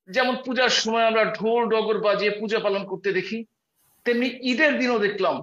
যেমন পূজার সময় আমরা ঢোল ডগর বাজিয়ে পূজা পালন করতে দেখি, তেমনি ঈদের দিনও দেখলাম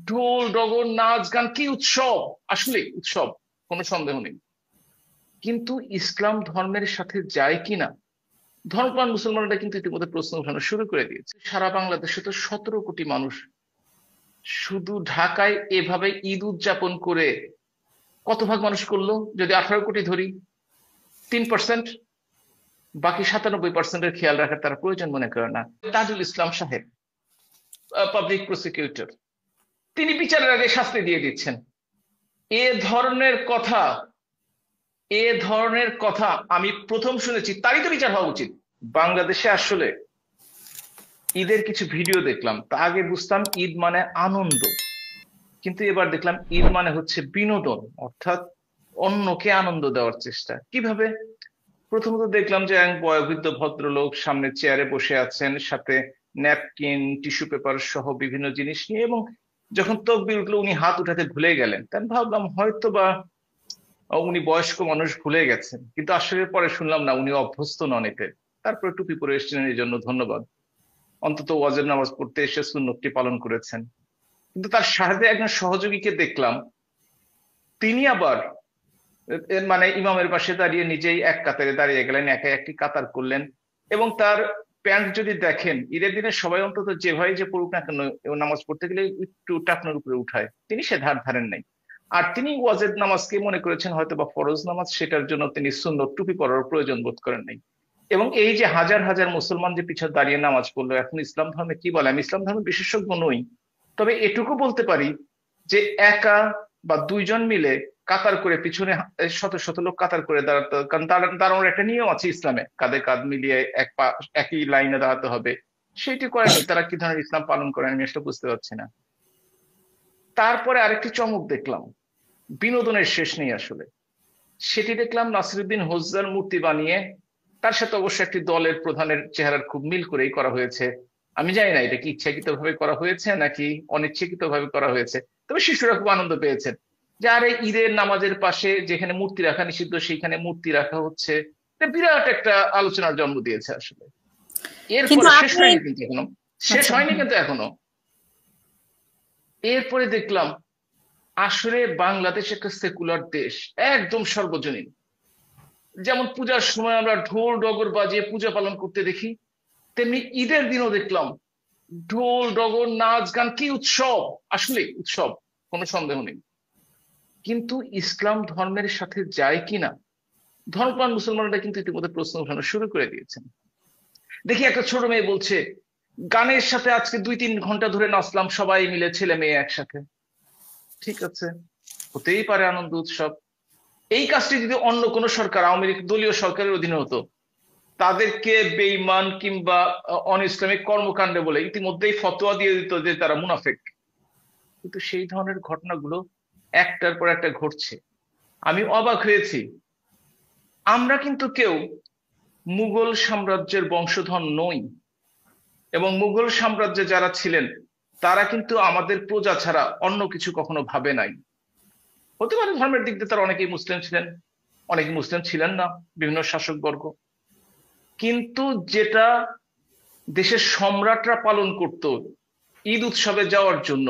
ঢোল ডগর নাচ গান, কি উৎসব! আসলে উৎসব, কোনো সন্দেহ নেই। কিন্তু ইসলাম ধর্মের সাথে যায় কিনা, ধর্মপ্রাণ মুসলমানরা কিন্তু ইতিমধ্যে প্রশ্ন উঠানো শুরু করে দিয়েছে। সারা বাংলাদেশে তো 17 কোটি মানুষ, শুধু ঢাকায় এভাবে ঈদ উদযাপন করে কত ভাগ মানুষ করলো? যদি 18 কোটি ধরি, 3%। বাকি 97%-এর খেয়াল রাখার তারা প্রয়োজন মনে করে না। তাজুল ইসলাম সাহেব, পাবলিক প্রসিকিউটর, তিনি বিচারের আগে শাস্তি দিয়ে দিচ্ছেন। এ ধরনের কথা, এ ধরনের কথা আমি প্রথম শুনেছি। তারই তো বিচার হওয়া উচিত। বাংলাদেশে আসলে ঈদের কিছু ভিডিও দেখলাম, তা আগে বুঝতাম ঈদ মানে আনন্দ, কিন্তু এবার দেখলাম ঈদ মানে হচ্ছে বিনোদন, অর্থাৎ অন্যকে আনন্দ দেওয়ার চেষ্টা। কিভাবে? প্রথমত দেখলাম যে এক বয়োবৃদ্ধ ভদ্রলোক সামনে চেয়ারে বসে আছেন, সাথে ন্যাপকিন, টিস্যু পেপার সহ বিভিন্ন জিনিস নিয়ে, এবং যখন তকবির উঠলো উনি হাত উঠাতে ভুলে গেলেন। তাই আমি ভাবলাম হয়তো বা উনি বয়স্ক মানুষ, ভুলে গেছেন, কিন্তু আসলে পরে শুনলাম না, উনি অভ্যস্ত নন এতে। তারপরে টুপি পরে এসেছিলেন, এই জন্য ধন্যবাদ। অন্তত ওয়াজের নামাজ পড়তে এসে সুন্নতটি পালন করেছেন। কিন্তু তার সাথে একজন সহযোগীকে দেখলাম, তিনি আবার মানে ইমামের পাশে দাঁড়িয়ে নিজেই এক কাতারে দাঁড়িয়ে গেলেন, একা একটি কাতার করলেন। এবং তার প্যান্ট যদি দেখেন, ঈদের দিনে সবাই অন্তত যেভাবে যে পড়ুক না কেন, নামাজ পড়তে গেলে একটু টাকনোর উপরে উঠায়, তিনি সে ধার ধারেন নাই। আর তিনি ওয়াজেদ নামাজকে মনে করেছেন হয়তো বা ফরজ নামাজ, সেটার জন্য তিনি সুন্নত টুপি পরার প্রয়োজন বোধ করেন নাই। এবং এই যে হাজার হাজার মুসলমান যে পিছনে দাঁড়িয়ে নামাজ পড়লো, এখন ইসলাম ধর্মে কি বলে? আমি ইসলাম ধর্মের বিশেষজ্ঞ নই, তবে এটুকু বলতে পারি যে একা বা দুইজন মিলে কাতার করে পিছনে শত শত লোক কাতার করে দাঁড়াতে, কারণ দাঁড়ানোর একটা নিয়ম আছে ইসলামে, কাঁধে কাঁধ মিলিয়ে একই লাইনে দাঁড়াতে হবে। সেটি করেনি তারা। কি ধরনের ইসলাম পালন করেন আমি আসলে বুঝতে পারছি না। তারপরে আরেকটি চমক দেখলাম, বিনোদনের শেষ নেই আসলে। সেটি দেখলাম নাসিরুদ্দিন হোসজার মূর্তি বানিয়ে, তার সাথে অবশ্য একটি দলের প্রধানের চেহারার খুব মিল করেই করা হয়েছে। আমি জানি না এটা কি ইচ্ছাকৃত ভাবে করা হয়েছে নাকি অনিচ্ছাকৃত ভাবে করা হয়েছে, তবে শিশুরা খুব আনন্দ পেয়েছেন। যে আরে, ঈদের নামাজের পাশে যেখানে মূর্তি রাখা নিষিদ্ধ সেইখানে মূর্তি রাখা হচ্ছে। এটা বিরাট একটা আলোচনার জন্ম দিয়েছে আসলে। কিন্তু এরপরে শেষ আপনি হয়নি কিন্তু এখনো, শেষ আচ্ছা, হয়নি হ্যাঁ। কিন্তু এখনো। এরপরে দেখলাম আসলে বাংলাদেশ একটা সেকুলার দেশ, একদম সর্বজনীন। যেমন পূজার সময় আমরা ঢোল ডগর বাজিয়ে পূজা পালন করতে দেখি, তেমনি ঈদের দিনও দেখলাম ঢোল ডগর নাচ গান, কি উৎসব! আসলে উৎসব, কোনো সন্দেহ নেই। কিন্তু ইসলাম ধর্মের সাথে যায় কিনা, ধর্মপ্রাণ মুসলমানরা কিন্তু ইতিমধ্যে প্রশ্ন উঠানো শুরু করে দিয়েছেন। দেখি একটা ছোট মেয়ে বলছে, গানের সাথে আজকে 2-3 ঘন্টা ধরে নাচলাম সবাই মিলে, ছেলে মেয়ে একসাথে। ঠিক আছে, হতেই পারে আনন্দ উৎসব। এই কাজটি যদি অন্য কোনো সরকার, আওয়ামী লীগ দলীয় সরকারের অধীনে হতো, তাদেরকে বেঈমান কিংবা অন ইসলামিক কর্মকাণ্ডে বলে ইতিমধ্যেই ফতোয়া দিয়ে দিত যে তারা মুনাফেক। কিন্তু সেই ধরনের ঘটনাগুলো একটার পর একটা ঘটছে। আমি অবাক হয়েছি। আমরা কিন্তু কেউ মুঘল সাম্রাজ্যের বংশধর নই, এবং মুঘল সাম্রাজ্যে যারা ছিলেন তারা কিন্তু আমাদের প্রজা ছাড়া অন্য কিছু কখনো ভাবে নাই। হতে পারে ধর্মের দিক দিয়ে তারা অনেকেই মুসলিম ছিলেন, অনেকে মুসলিম ছিলেন না, বিভিন্ন শাসক বর্গ। কিন্তু যেটা দেশের সম্রাটরা পালন করত ঈদ উৎসবে যাওয়ার জন্য,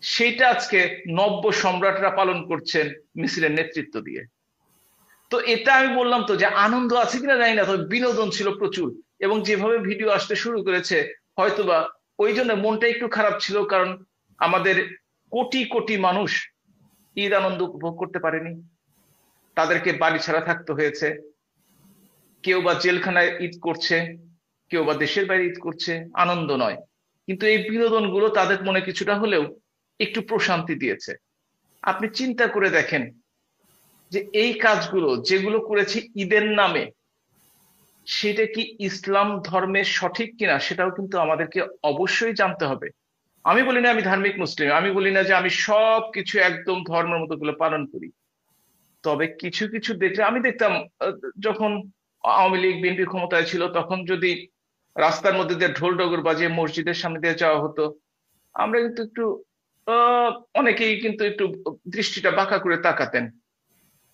সেইটা আজকে নব্য সম্রাটরা পালন করছেন মিছিলের নেতৃত্ব দিয়ে। তো এটা আমি বললাম তো যে আনন্দ আছে কিনা জানি না, তবে বিনোদন ছিল প্রচুর। এবং যেভাবে ভিডিও আসতে শুরু করেছে, হয়তোবা ওই জন্য মনটা একটু খারাপ ছিল, কারণ আমাদের কোটি কোটি মানুষ ঈদ আনন্দ উপভোগ করতে পারেনি, তাদেরকে বাড়ি ছাড়া থাকতে হয়েছে। কেউ বা জেলখানায় ঈদ করছে, কেউ বা দেশের বাইরে ঈদ করছে। আনন্দ নয়, কিন্তু এই বিনোদন গুলো তাদের মনে কিছুটা হলেও একটু প্রশান্তি দিয়েছে। আপনি চিন্তা করে দেখেন যে এই কাজগুলো যেগুলো করেছে ঈদের নামে, সেটা কি ইসলাম ধর্মের সঠিক কিনা সেটাও কিন্তু আমাদেরকে অবশ্যই জানতে হবে। আমি বলি না আমি ধার্মিক মুসলিম, আমি বলি না যে আমি সব কিছু একদম ধর্মের মতো গুলো পালন করি, তবে কিছু কিছু দেখলে আমি দেখতাম, আহ, যখন আওয়ামী লীগ বিএনপি ক্ষমতায় ছিল, তখন যদি রাস্তার মধ্যে দিয়ে ঢোল ডগর বাজিয়ে মসজিদের সামনে দিয়ে যাওয়া হতো, আমরা কিন্তু একটু আহ অনেকেই কিন্তু একটু দৃষ্টিটা বাঁকা করে তাকাতেন।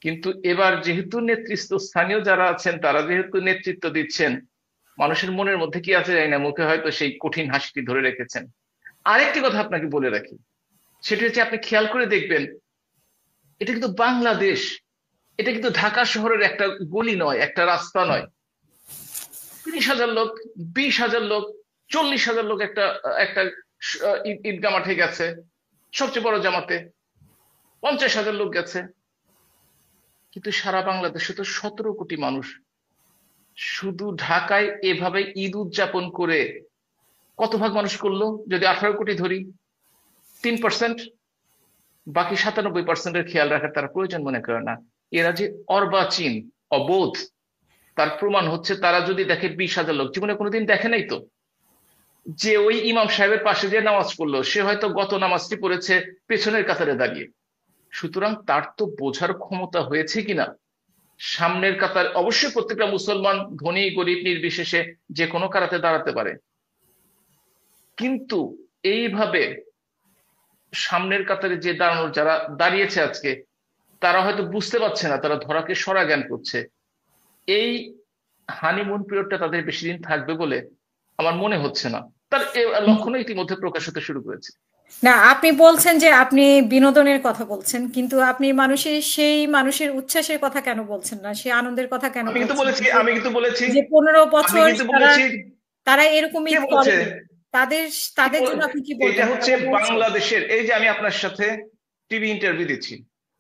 কিন্তু এবার যেহেতু নেতৃত্ব স্থানীয় যারা আছেন তারা যেহেতু নেতৃত্ব দিচ্ছেন, মানুষের মনের মধ্যে কি আছে জানি না, মুখে হয়তো সেই কঠিন হাসিটি ধরে রেখেছেন। আরেকটি কথা আপনাকে বলে রাখি, সেটি হচ্ছে আপনি খেয়াল করে দেখবেন, এটা কিন্তু বাংলাদেশ, এটা কিন্তু ঢাকা শহরের একটা গলি নয়, একটা রাস্তা নয়। 30,000 লোক, 20,000 লোক, 40,000 লোক একটা একটা ঈদগাহ মাঠে গেছে, সবচেয়ে বড় জামাতে 50,000 লোক গেছে। কিন্তু সারা বাংলাদেশে তো 17 কোটি মানুষ। শুধু ঢাকায় এভাবে ঈদ উদযাপন করে কত ভাগ মানুষ করলো? যদি 18 কোটি ধরি, 3%। বাকি 97%-এর খেয়াল রাখার তারা প্রয়োজন মনে করে না। এরা যে অর্বাচীন, অবোধ, তার প্রমাণ হচ্ছে তারা যদি দেখে 20,000 লোক, জীবনে কোনোদিন দেখে নাই তো, যে ওই ইমাম সাহেবের পাশে যে নামাজ পড়লো সে হয়তো গত নামাজটি পড়েছে পেছনের কাতারে দাঁড়িয়ে। সুতরাং তার তো বোঝার ক্ষমতা হয়েছে কিনা। সামনের কাতার অবশ্যই প্রত্যেকটা মুসলমান ধনী গরিব নির্বিশেষে যে কোনো কারাতে দাঁড়াতে পারে, কিন্তু এইভাবে সামনের কাতারে যে দাঁড়ানোর যারা দাঁড়িয়েছে আজকে, তারা হয়তো বুঝতে পারছে না, তারা ধরাকে সরা জ্ঞান করছে। এই হানিমুন পিরিয়ডটা তাদের বেশি দিন থাকবে বলে আমার মনে হচ্ছে না। তার লক্ষণও ইতিমধ্যে প্রকাশ হতে শুরু করেছে। না, আপনি বলছেন যে আপনি বিনোদনের কথা বলছেন, কিন্তু আপনি মানুষের উচ্ছ্বাসের কথা কেন বলছেন না, সেই আনন্দের কথা কেন আমি কিন্তু বলছেন বলেছি, না, আমি কিন্তু বলেছি, যে 15 আমি বছর কিন্তু তারা বলেছি। তারা এরকম কে ঈদ বলছে? করে, তাদের কি তাদের জন্য আপনি কি এটা বলবেন, হচ্ছে তারা বলছে? বাংলাদেশের, এই যে আমি আপনার সাথে টিভি ইন্টারভিউ দিচ্ছি,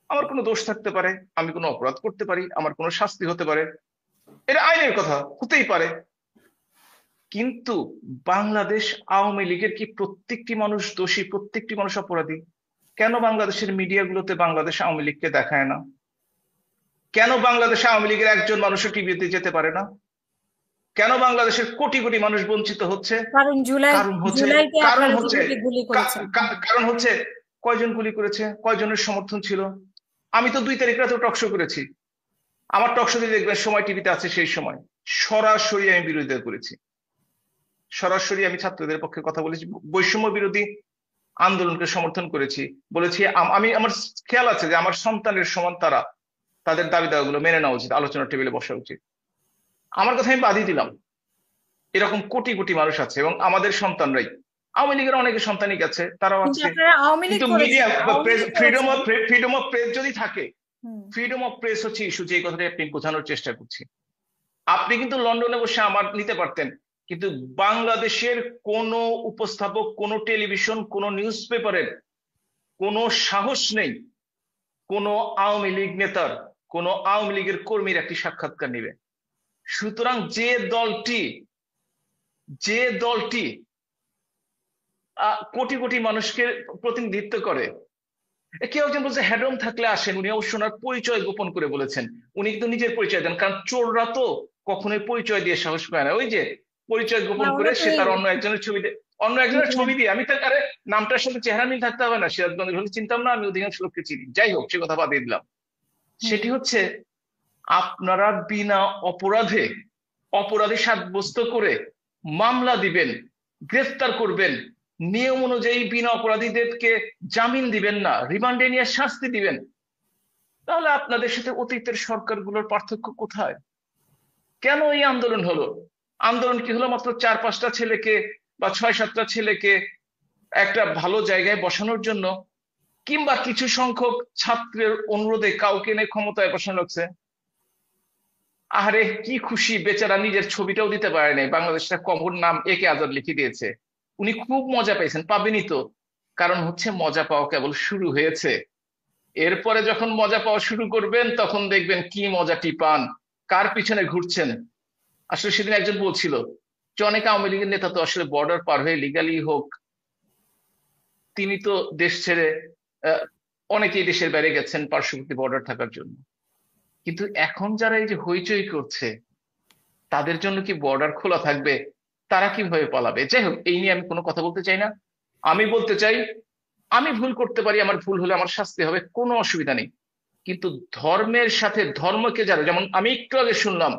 আমার কোনো দোষ থাকতে পারে, আমি কোনো অপরাধ করতে পারি, আমার কোনো শাস্তি হতে পারে, এটা আইনের কথা, হতেই পারে। কিন্তু বাংলাদেশ আওয়ামী লীগের কি প্রত্যেকটি মানুষ দোষী, প্রত্যেকটি মানুষ অপরাধী? কেন বাংলাদেশের মিডিয়াগুলোতে বাংলাদেশ আওয়ামী লীগকে দেখায় না? কেন বাংলাদেশ আওয়ামী লীগের একজন মানুষও টিভিতে যেতে পারে না? কেন বাংলাদেশের কোটি কোটি মানুষ বঞ্চিত হচ্ছে? কারণ কারণ হচ্ছে, জুলাইতে কারণ আপনারা হচ্ছে যেভাবে গুলি করেছেন। কারণ হচ্ছে কয়জন গুলি করেছে, কয়জনের সমর্থন ছিল। আমি তো 2 তারিখ রাতে টকশো করেছি, আমার টকশো দিয়ে দেখবেন সময় টিভিতে আছে, সেই সময় সরাসরি আমি বিরোধিতা করেছি, সরাসরি আমি ছাত্রদের পক্ষে কথা বলেছি, বৈষম্য বিরোধী আন্দোলনকে সমর্থন করেছি, বলেছি আমি, আমার খেয়াল আছে যে আমার সন্তানের সমান তারা, তাদের দাবি দাওয়াগুলো মেনে নেওয়া উচিত, আলোচনার টেবিলে বসা উচিত। আমার কথা আমি বাদই দিলাম। এরকম কোটি কোটি মানুষ আছে, এবং আমাদের সন্তানরাই, আওয়ামী লীগের অনেকে সন্তানই গেছে, তারাও কিন্তু আজকে। আপনারা আওয়ামী লীগ কিন্তু মিডিয়া, করেছেন, আওয়ামী লীগ করেছেন। ফ্রিডম অফ প্রেস যদি থাকে, হুম। ফ্রিডম অফ প্রেস হচ্ছে ইস্যু, যে কথাটা আপনি বোঝানোর চেষ্টা করছি। আপনি কিন্তু লন্ডনে বসে আমার নিতে পারতেন, কিন্তু বাংলাদেশের কোন উপস্থাপক, কোন টেলিভিশন, কোন নিউজ পেপারের কোনো সাহস নেই কোন আওয়ামী লীগ নেতার, কোন আওয়ামী লীগের কর্মীর একটি সাক্ষাৎকার নেবে। সুতরাং যে দলটি কোটি কোটি মানুষকে প্রতিনিধিত্ব করে, কেউ একজন বলছে হেডরুম থাকলে আসেন, উনি অবশ্য ওনার পরিচয় গোপন করে বলেছেন। উনি কিন্তু নিজের পরিচয় দেন, কারণ চোররা তো কখনোই পরিচয় দিয়ে সাহস পায় না। ওই যে পরিচয় গোপন হ্যাঁ, করে ওরা তো সে এই তার অন্য একজনের ছবি দিয়ে, আমি তার, আরে নামটার সাথে চেহারা মিল থাকতে হবে না, সিরাজগঞ্জের হলে চিনতাম না, আমি অধিকাংশ লোককে চিনি। যাই হোক, সে কথা বাদ দিলাম। হুম। সেটি হচ্ছে, আপনারা বিনা অপরাধে অপরাধী সাব্যস্ত করে মামলা দিবেন, গ্রেফতার করবেন, নিয়ম অনুযায়ী বিনা অপরাধীদেরকে জামিন দিবেন না, রিমান্ডে নিয়ে শাস্তি দিবেন। তাহলে আপনাদের সাথে অতীতের সরকারগুলোর পার্থক্য কোথায়? কেন এই আন্দোলন হলো? আন্দোলন কি হলো মাত্র 4-5টা ছেলেকে বা 6-7টা ছেলেকে একটা ভালো জায়গায় বসানোর জন্য, কিংবা কিছু সংখ্যক ছাত্রের অনুরোধে কাউকে এনে ক্ষমতায় বসানো হচ্ছে? আরে কি খুশি, বেচারা নিজের ছবিটাও দিতে পারে নাই, বাংলাদেশটা কমন নাম একে আজাদ লিখে দিয়েছে। উনি খুব মজা পেয়েছেন, পাবেনই তো। কারণ হচ্ছে মজা পাওয়া কেবল শুরু হয়েছে। এরপরে যখন মজা পাওয়া শুরু করবেন, তখন দেখবেন কি মজাটি পান, কার পিছনে ঘুরছেন। আসলে সেদিন একজন বলছিল যে অনেক আওয়ামী লীগের নেতা তো আসলে বর্ডার পার হয়ে লিগালি হোক, তিনি তো দেশ ছেড়ে, আহ, অনেকেই দেশের বাইরে গেছেন পার্শ্ববর্তী বর্ডার থাকার জন্য। কিন্তু এখন যারা এই যে হইচই করছে, তাদের জন্য কি বর্ডার খোলা থাকবে? তারা কিভাবে পালাবে? যাই হোক, এই নিয়ে আমি কোনো কথা বলতে চাই না। আমি বলতে চাই, আমি ভুল করতে পারি, আমার ভুল হলে আমার শাস্তি হবে, কোনো অসুবিধা নেই। কিন্তু ধর্মের সাথে ধর্মকে যারা, যেমন আমি একটু আগে শুনলাম,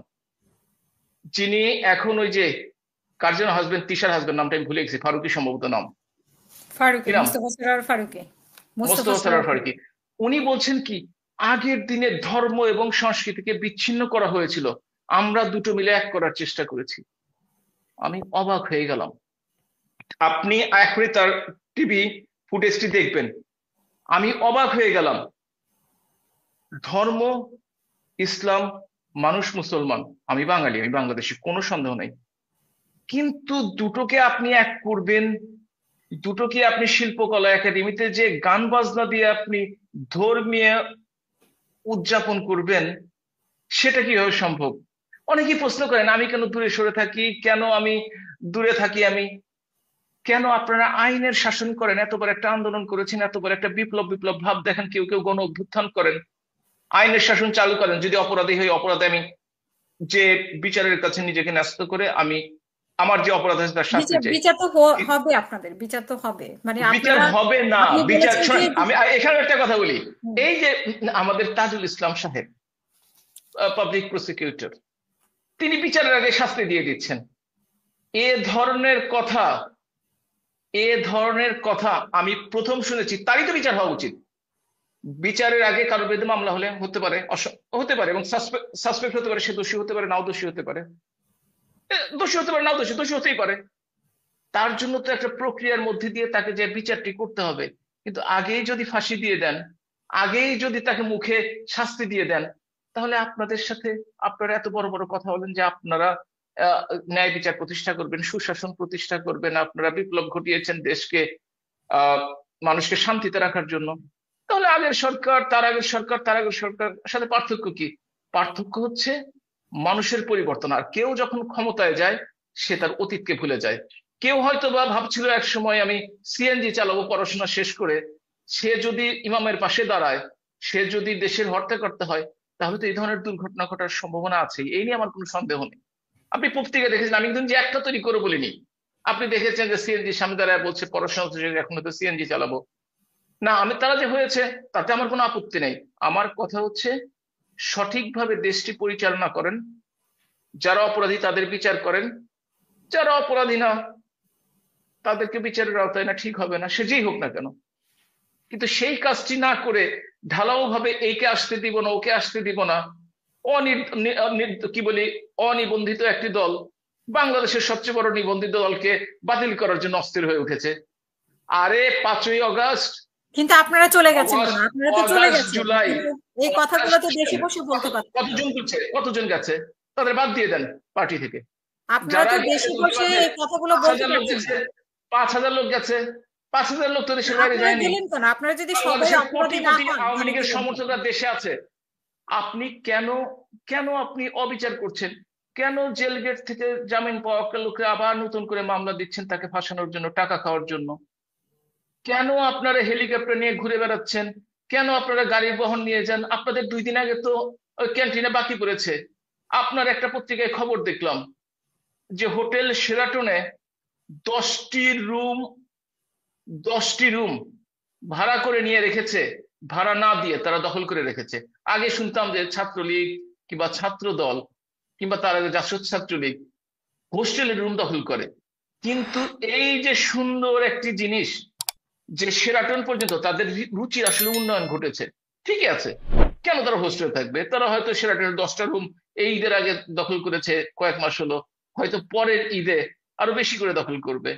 যিনি এখন ওই যে কার্জন হাজবেন্ড, তিশার হাজবেন্ড, নামটা আমি ভুলে গেছি, ফারুকি সম্ভবত নাম, ফারুকী, কি নাম, মুস্তফা সরোয়ার ফারুকী। মুস্তফা মোস্তফা সরোয়ার সরোয়ার ফারুকি। ফারুকী। উনি বলছেন কি, আগের দিনে ধর্ম এবং সংস্কৃতিকে বিচ্ছিন্ন করা হয়েছিল, আমরা দুটো মিলে এক করার চেষ্টা করেছি। আমি অবাক হয়ে গেলাম। আপনি এখনই তার টিভি ফুটেজটি দেখবেন। আমি অবাক হয়ে গেলাম। ধর্ম ইসলাম, মানুষ মুসলমান, আমি বাঙালি, আমি বাংলাদেশি, কোনো সন্দেহ নেই। কিন্তু দুটোকে আপনি এক করবেন, দুটোকে আপনি শিল্পকলা একাডেমিতে যে গান বাজনা দিয়ে আপনি ধর্মীয় উদযাপন করবেন, সেটা কিভাবে সম্ভব? অনেকেই প্রশ্ন করেন আমি কেন দূরে সরে থাকি, কেন আমি দূরে থাকি, আমি কেন? আপনারা আইনের শাসন করেন, এতবার একটা আন্দোলন করেছেন, এতবার একটা বিপ্লব বিপ্লব ভাব দেখেন, কেউ কেউ গণ অভ্যুত্থান করেন, আইনের শাসন চালু করেন। যদি অপরাধী হই, অপরাধে আমি যে বিচারের কাছে নিজেকে ন্যস্ত করে আমি আমার যে অপরাধ আছে তার শাস্তি বিচার চাই। বিচার তো হবে, আপনাদের বিচার তো হবে, মানে বিচার আপনারা হবে না, আপনি বিচার বলেছেন যে শোনেন, আমি এখানে একটা কথা বলি। হুম, এই যে আমাদের তাজুল ইসলাম সাহেব, পাবলিক প্রসিকিউটর, তিনি বিচারের আগে শাস্তি দিয়ে দিচ্ছেন। এ ধরনের কথা, এ ধরনের কথা আমি প্রথম শুনেছি। তারই তো বিচার হওয়া উচিত। বিচারের আগে কারোর বিরুদ্ধে মামলা হলে হতে পারে, হতে পারে, এবং সাসপেক্ট হতে পারে, সে দোষী হতে পারে, নাও দোষী হতে পারে, দোষী হতে পারে, নাও দোষী, দোষী হতেই পারে। তার জন্য তো একটা প্রক্রিয়ার মধ্যে দিয়ে তাকে যে বিচারটি করতে হবে। কিন্তু আগেই যদি ফাঁসি দিয়ে দেন, আগেই যদি তাকে মুখে শাস্তি দিয়ে দেন, তাহলে আপনাদের সাথে আপনারা এত বড় বড় কথা বলেন যে আপনারা আহ, ন্যায় বিচার প্রতিষ্ঠা করবেন, সুশাসন প্রতিষ্ঠা করবেন, আপনারা বিপ্লব ঘটিয়েছেন দেশকে, আহ মানুষকে শান্তিতে রাখার জন্য। তাহলে আগের সরকার, তার আগের সরকার, তার আগের সরকার সাথে পার্থক্য কি? পার্থক্য হচ্ছে মানুষের পরিবর্তন। আর কেউ যখন ক্ষমতায় যায়, সে তার অতীতকে ভুলে যায়। কেউ হয়তো বা ভাবছিল এক সময় আমি সিএনজি চালাবো পড়াশোনা শেষ করে, সে যদি ইমামের পাশে দাঁড়ায়, সে যদি দেশের হর্তাকর্তা হয়, তাহলে তো এই ধরনের দুর্ঘটনা ঘটার সম্ভাবনা আছে, এই নিয়ে আমার কোনো সন্দেহ নেই। আপনি পত্রিকা দেখেছেন, আমি কিন্তু যে একটা তৈরি করে বলিনি। আপনি দেখেছেন যে সিএনজি সামনে দাঁড়ায় বলছে পড়াশোনা শেষ, এখন তো সিএনজি চালাবো না। আমি, তারা যে হয়েছে তাতে আমার কোনো আপত্তি নেই। আমার কথা হচ্ছে সঠিকভাবে দেশটি পরিচালনা করেন, যারা অপরাধী তাদের বিচার করেন, যারা অপরাধী না তাদেরকে বিচারের আওতায় না, ঠিক হবে না, সে যেই হোক না কেন। কিন্তু সেই কাজটি না করে ঢালাও ভাবে এইকে আসতে দিব না, ওকে আসতে দিব না, কি বলি, অনিবন্ধিত একটি দল বাংলাদেশের সবচেয়ে বড় নিবন্ধিত দলকে বাতিল করার জন্য অস্থির হয়ে উঠেছে। আরে 5ই আগস্ট, কিন্তু আপনারা চলে গেছেন কেন? অগস্ট, আপনারা তো চলে অগাস্ট, গেছেন, জুলাই, কিন্তু এই কথাগুলো অগাস্ট, তো দেশে বসে বলতে পারতেন। কতজন করছে, কতজন গেছে? তাদের বাদ দিয়ে দেন পার্টি থেকে। আপনারা যারা তো গেছে দেশে বলতে বসে পারবে এই কথাগুলো পাঁচ বলতে হাজার লোক পারছেন গেছে, না। 5,000 লোক গেছে, 5,000 লোক তো দেশের বাইরে আপনারা যায়নি। গেলেন কেন? আপনারা যদি সবাই বাংলাদেশের কোটি অপরাধী না কোটি হন আওয়ামী তাহলে লীগের গেলেন কেন? সমর্থকরা দেশে আছে। আপনি কেন, কেন আপনি অবিচার করছেন? কেন জেল গেট থেকে জামিন পাওয়া একটা লোককে আবার নতুন করে মামলা দিচ্ছেন, তাকে ফাঁসানোর জন্য, টাকা খাওয়ার জন্য? কেন আপনারা হেলিকপ্টার নিয়ে ঘুরে বেড়াচ্ছেন? কেন আপনারা গাড়ির বহন নিয়ে যান? আপনাদের 2 দিন আগে তো ওই ক্যান্টিনে বাকি পড়েছে। আপনার একটা পত্রিকায় খবর দেখলাম যে হোটেল শেরাটনে 10টি রুম, 10টি রুম ভাড়া করে নিয়ে রেখেছে, ভাড়া না দিয়ে তারা দখল করে রেখেছে। আগে শুনতাম যে ছাত্রলীগ কিংবা ছাত্র দল কিংবা তার আগে জাসদ ছাত্রলীগ হোস্টেলের রুম দখল করে। কিন্তু এই যে সুন্দর একটি জিনিস, যে সেরাটন পর্যন্ত তাদের রুচির আসলে উন্নয়ন ঘটেছে, ঠিকই আছে, কেন তারা হোস্টেলে থাকবে? তারা হয়তো সেরাটনের 10টা রুম এই ঈদের আগে দখল করেছে, কয়েক মাস হলো, হয়তো পরের ঈদে আরো বেশি করে দখল করবে।